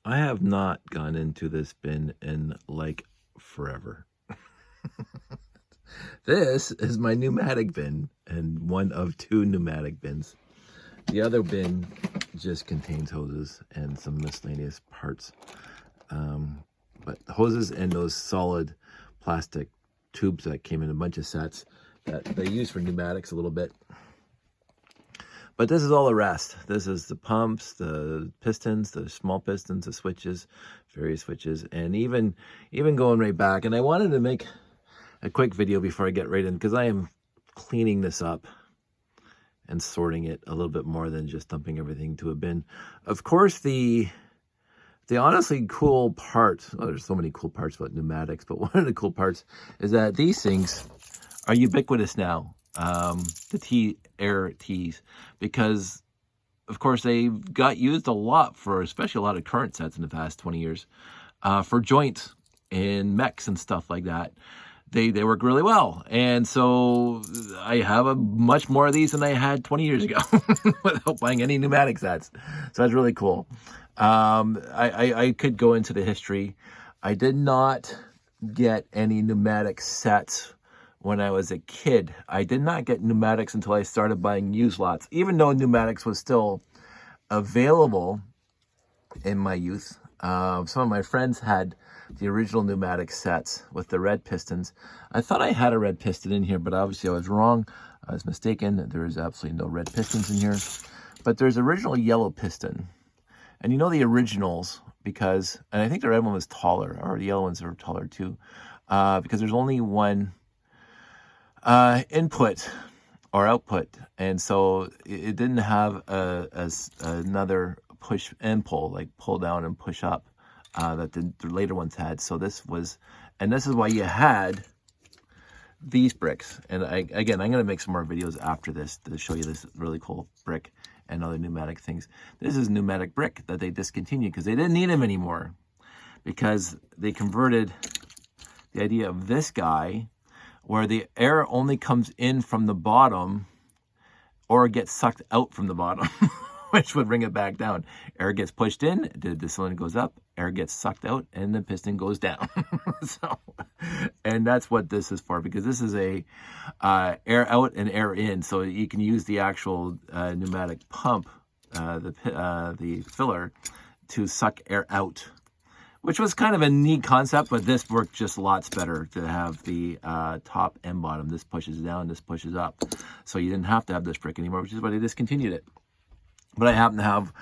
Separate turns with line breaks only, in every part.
I have not gone into this bin in like forever. This is my pneumatic bin, and one of two pneumatic bins. The other bin just contains hoses and some miscellaneous parts. But hoses and those solid plastic tubes that came in a bunch of sets that they use for pneumatics a little bit. But this is all the rest. This is the pumps, the pistons, the small pistons, the switches, various switches, and even going right back. And I wanted to make a quick video before I get right in, because I am cleaning this up and sorting it a little bit more than just dumping everything to a bin. Of course, the honestly cool part, oh, there's so many cool parts about pneumatics, but one of the cool parts is that these things are ubiquitous now. The air tees, because of course they got used a lot for, especially a lot of current sets in the past 20 years, for joints in mechs and stuff like that. They work really well, and so I have a much more of these than I had 20 years ago without buying any pneumatic sets. So that's really cool. I could go into the history. I did not get any pneumatic sets when I was a kid. I did not get pneumatics until I started buying used lots, even though pneumatics was still available in my youth. Some of my friends had the original pneumatic sets with the red pistons. I thought I had a red piston in here, but obviously I was wrong. I was mistaken. There is absolutely no red pistons in here, but there's original yellow piston. And you know the originals because, and I think the red one was taller, or the yellow ones are taller too, because there's only one input or output, and so it didn't have another push and pull, like pull down and push up, that the later ones had. So this was, and this is why you had these bricks. And again, I'm going to make some more videos after this to show you this really cool brick and other pneumatic things. This is pneumatic brick that they discontinued because they didn't need them anymore, because they converted the idea of this guy where the air only comes in from the bottom or gets sucked out from the bottom, which would bring it back down. Air gets pushed in, the cylinder goes up, air gets sucked out, and the piston goes down. So, and that's what this is for, because this is a air out and air in. So you can use the actual pneumatic pump, the filler, to suck air out, which was kind of a neat concept, but this worked just lots better to have the top and bottom. This pushes down, this pushes up. So you didn't have to have this brick anymore, which is why they discontinued it. But I happen to have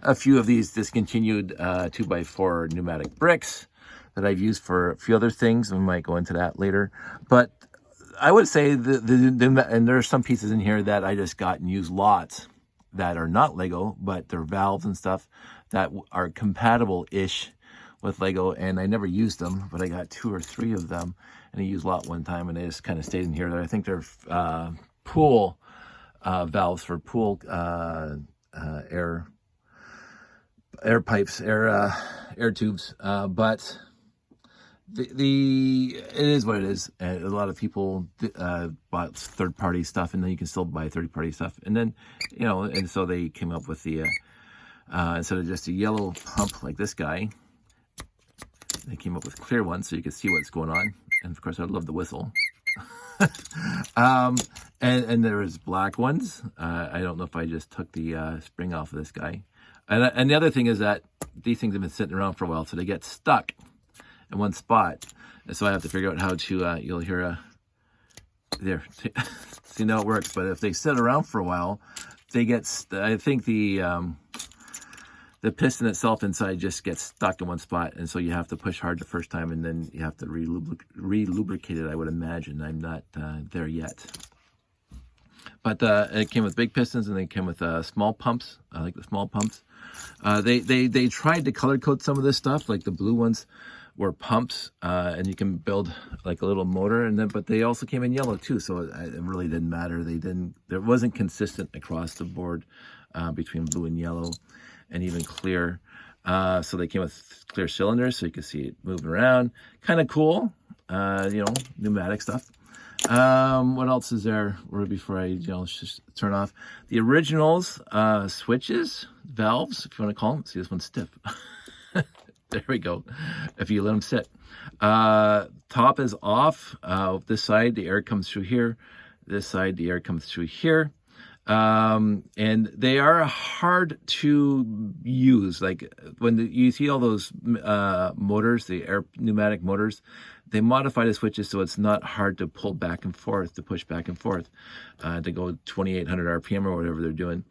a few of these discontinued 2x4 pneumatic bricks that I've used for a few other things. We might go into that later. But I would say, and there are some pieces in here that I just got and used lots that are not Lego, but they're valves and stuff that are compatible-ish with Lego, and I never used them, but I got 2 or 3 of them, and I used a lot one time, and they just kind of stayed in here. I think they're pool valves for pool air pipes, air tubes, but it is what it is. And a lot of people bought third-party stuff, and then you can still buy third-party stuff, and then, you know, and so they came up with the instead of just a yellow pump like this guy, they came up with clear ones so you can see what's going on. And of course, I love the whistle. And there's black ones. I don't know if I just took the spring off of this guy. And the other thing is that these things have been sitting around for a while, so they get stuck in one spot. And so I have to figure out how to, you'll hear there, see how it works. But if they sit around for a while, they get, I think the piston itself inside just gets stuck in one spot, and so you have to push hard the first time, and then you have to re-lubricate it, I would imagine. I'm not there yet. But it came with big pistons, and they came with small pumps. I like the small pumps. They tried to color code some of this stuff, like the blue ones were pumps, and you can build like a little motor, and then but they also came in yellow too, so it really didn't matter. There wasn't consistent across the board between blue and yellow, and even clear. So they came with clear cylinders, so you can see it moving around. Kind of cool, you know, pneumatic stuff. What else is there before I, just turn off? The originals, switches, valves, if you want to call them. See, this one's stiff. There we go. If you let them sit. Top is off. This side, the air comes through here. This side, the air comes through here. And they are hard to use. Like when you see all those motors, the air pneumatic motors, they modify the switches so it's not hard to pull back and forth, to push back and forth, to go 2,800 RPM or whatever they're doing.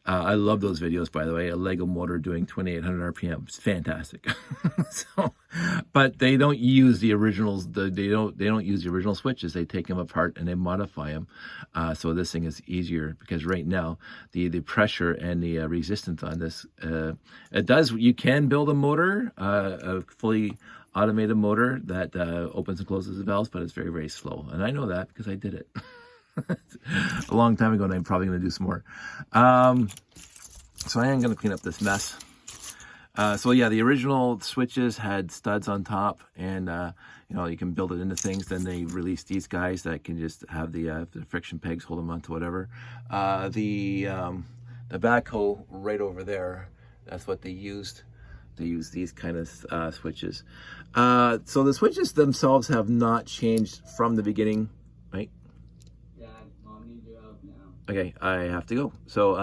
I love those videos, by the way. A Lego motor doing 2,800 RPM. It's fantastic. So, but they don't use the originals. They don't use the original switches. They take them apart and they modify them. So this thing is easier because right now the pressure and the resistance on this, it does. You can build a motor, a fully automated motor that opens and closes the valves, but it's very, very slow. And I know that because I did it. A long time ago, and I'm probably going to do some more. So I am going to clean up this mess. So yeah, the original switches had studs on top, and you know, you can build it into things. Then they released these guys that can just have the friction pegs hold them onto whatever. The backhoe right over there, that's what they used. They use these kind of switches. So the switches themselves have not changed from the beginning, right? Okay, I have to go. So,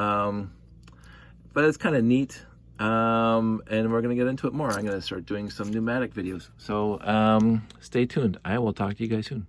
but it's kind of neat. And we're going to get into it more. I'm going to start doing some pneumatic videos. So, stay tuned. I will talk to you guys soon.